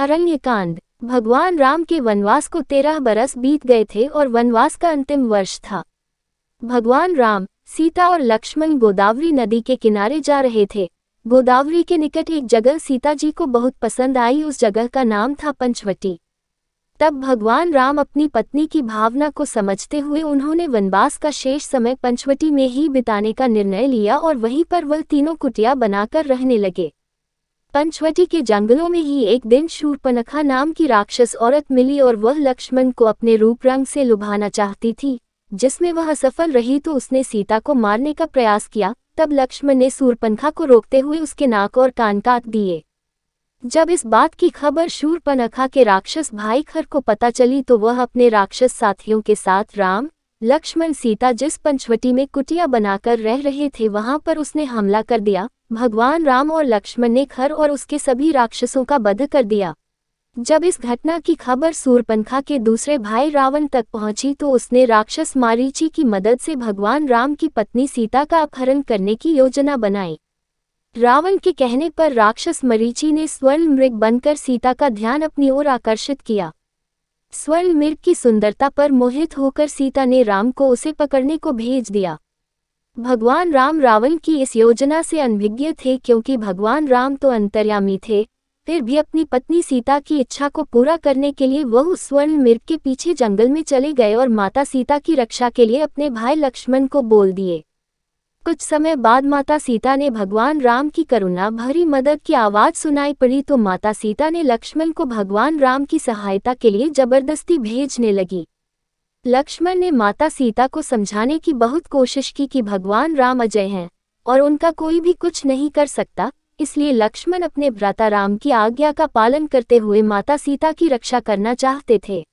अरण्यकांड। भगवान राम के वनवास को 13 बरस बीत गए थे और वनवास का अंतिम वर्ष था। भगवान राम, सीता और लक्ष्मण गोदावरी नदी के किनारे जा रहे थे। गोदावरी के निकट एक जगह सीता जी को बहुत पसंद आई। उस जगह का नाम था पंचवटी। तब भगवान राम अपनी पत्नी की भावना को समझते हुए उन्होंने वनवास का शेष समय पंचवटी में ही बिताने का निर्णय लिया और वहीं पर वह तीनों कुटिया बनाकर रहने लगे। पंचवटी के जंगलों में ही एक दिन शूर्पणखा नाम की राक्षस औरत मिली और वह लक्ष्मण को अपने रूप रंग से लुभाना चाहती थी। जिसमें वह असफल रही तो उसने सीता को मारने का प्रयास किया। तब लक्ष्मण ने शूर्पणखा को रोकते हुए उसके नाक और कान काट दिए। जब इस बात की खबर शूर्पणखा के राक्षस भाई खर को पता चली तो वह अपने राक्षस साथियों के साथ राम, लक्ष्मण, सीता जिस पंचवटी में कुटिया बनाकर रह रहे थे वहां पर उसने हमला कर दिया। भगवान राम और लक्ष्मण ने खर और उसके सभी राक्षसों का वध कर दिया। जब इस घटना की खबर शूर्पणखा के दूसरे भाई रावण तक पहुंची तो उसने राक्षस मारीची की मदद से भगवान राम की पत्नी सीता का अपहरण करने की योजना बनाई। रावण के कहने पर राक्षस मरीचि ने स्वर्ण मृग बनकर सीता का ध्यान अपनी ओर आकर्षित किया। स्वर्ण मृग की सुंदरता पर मोहित होकर सीता ने राम को उसे पकड़ने को भेज दिया। भगवान राम रावण की इस योजना से अनभिज्ञ थे क्योंकि भगवान राम तो अंतर्यामी थे। फिर भी अपनी पत्नी सीता की इच्छा को पूरा करने के लिए वह उस स्वर्ण मृग के पीछे जंगल में चले गए और माता सीता की रक्षा के लिए अपने भाई लक्ष्मण को बोल दिए। कुछ समय बाद माता सीता ने भगवान राम की करुणा भरी मदद की आवाज सुनाई पड़ी तो माता सीता ने लक्ष्मण को भगवान राम की सहायता के लिए जबरदस्ती भेजने लगी। लक्ष्मण ने माता सीता को समझाने की बहुत कोशिश की कि भगवान राम अजय हैं और उनका कोई भी कुछ नहीं कर सकता। इसलिए लक्ष्मण अपने भ्राता राम की आज्ञा का पालन करते हुए माता सीता की रक्षा करना चाहते थे।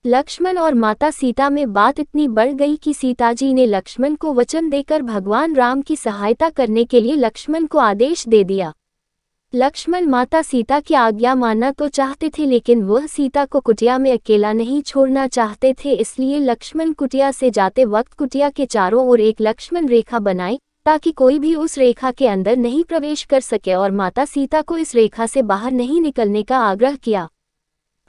लक्ष्मण और माता सीता में बात इतनी बढ़ गई कि सीता जी ने लक्ष्मण को वचन देकर भगवान राम की सहायता करने के लिए लक्ष्मण को आदेश दे दिया। लक्ष्मण माता सीता की आज्ञा मानना तो चाहते थे लेकिन वह सीता को कुटिया में अकेला नहीं छोड़ना चाहते थे। इसलिए लक्ष्मण कुटिया से जाते वक्त कुटिया के चारों ओर एक लक्ष्मण रेखा बनाई ताकि कोई भी उस रेखा के अंदर नहीं प्रवेश कर सके और माता सीता को इस रेखा से बाहर नहीं निकलने का आग्रह किया।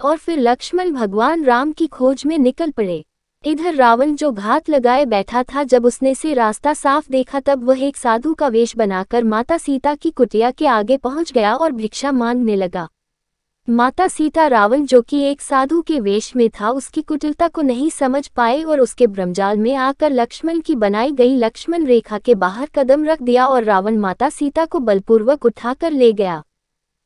और फिर लक्ष्मण भगवान राम की खोज में निकल पड़े। इधर रावण जो घात लगाए बैठा था, जब उसने से रास्ता साफ देखा तब वह एक साधु का वेश बनाकर माता सीता की कुटिया के आगे पहुंच गया और भिक्षा मांगने लगा। माता सीता रावण जो कि एक साधु के वेश में था उसकी कुटिलता को नहीं समझ पाए और उसके भ्रमजाल में आकर लक्ष्मण की बनाई गई लक्ष्मण रेखा के बाहर कदम रख दिया और रावण माता सीता को बलपूर्वक उठाकर ले गया।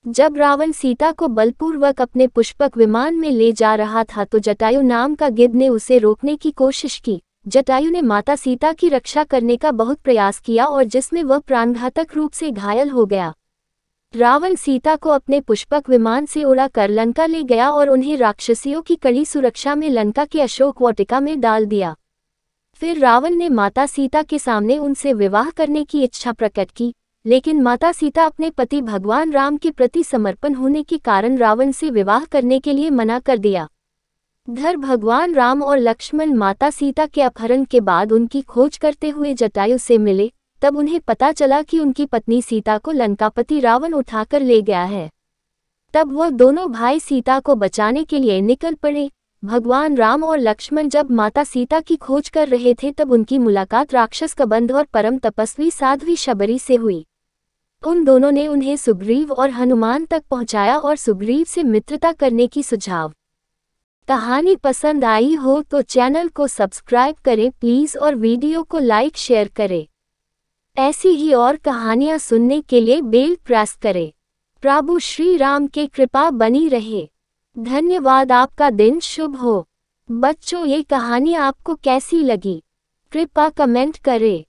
जब रावण सीता को बलपूर्वक अपने पुष्पक विमान में ले जा रहा था तो जटायु नाम का गिद्ध ने उसे रोकने की कोशिश की। जटायु ने माता सीता की रक्षा करने का बहुत प्रयास किया और जिसमें वह प्राणघातक रूप से घायल हो गया। रावण सीता को अपने पुष्पक विमान से उड़ाकर लंका ले गया और उन्हें राक्षसियों की कड़ी सुरक्षा में लंका के अशोक वाटिका में डाल दिया। फिर रावण ने माता सीता के सामने उनसे विवाह करने की इच्छा प्रकट की, लेकिन माता सीता अपने पति भगवान राम के प्रति समर्पण होने के कारण रावण से विवाह करने के लिए मना कर दिया। धर भगवान राम और लक्ष्मण माता सीता के अपहरण के बाद उनकी खोज करते हुए जटायु से मिले। तब उन्हें पता चला कि उनकी पत्नी सीता को लंकापति रावण उठाकर ले गया है। तब वह दोनों भाई सीता को बचाने के लिए निकल पड़े। भगवान राम और लक्ष्मण जब माता सीता की खोज कर रहे थे तब उनकी मुलाकात राक्षस कबंध और परम तपस्वी साध्वी शबरी से हुई। उन दोनों ने उन्हें सुग्रीव और हनुमान तक पहुंचाया और सुग्रीव से मित्रता करने की सुझाव। कहानी पसंद आई हो तो चैनल को सब्सक्राइब करें प्लीज़ और वीडियो को लाइक शेयर करें। ऐसी ही और कहानियां सुनने के लिए बेल प्रेस करें। प्रभु श्री राम के कृपा बनी रहे। धन्यवाद। आपका दिन शुभ हो। बच्चों, ये कहानी आपको कैसी लगी? कृपया कमेंट करें।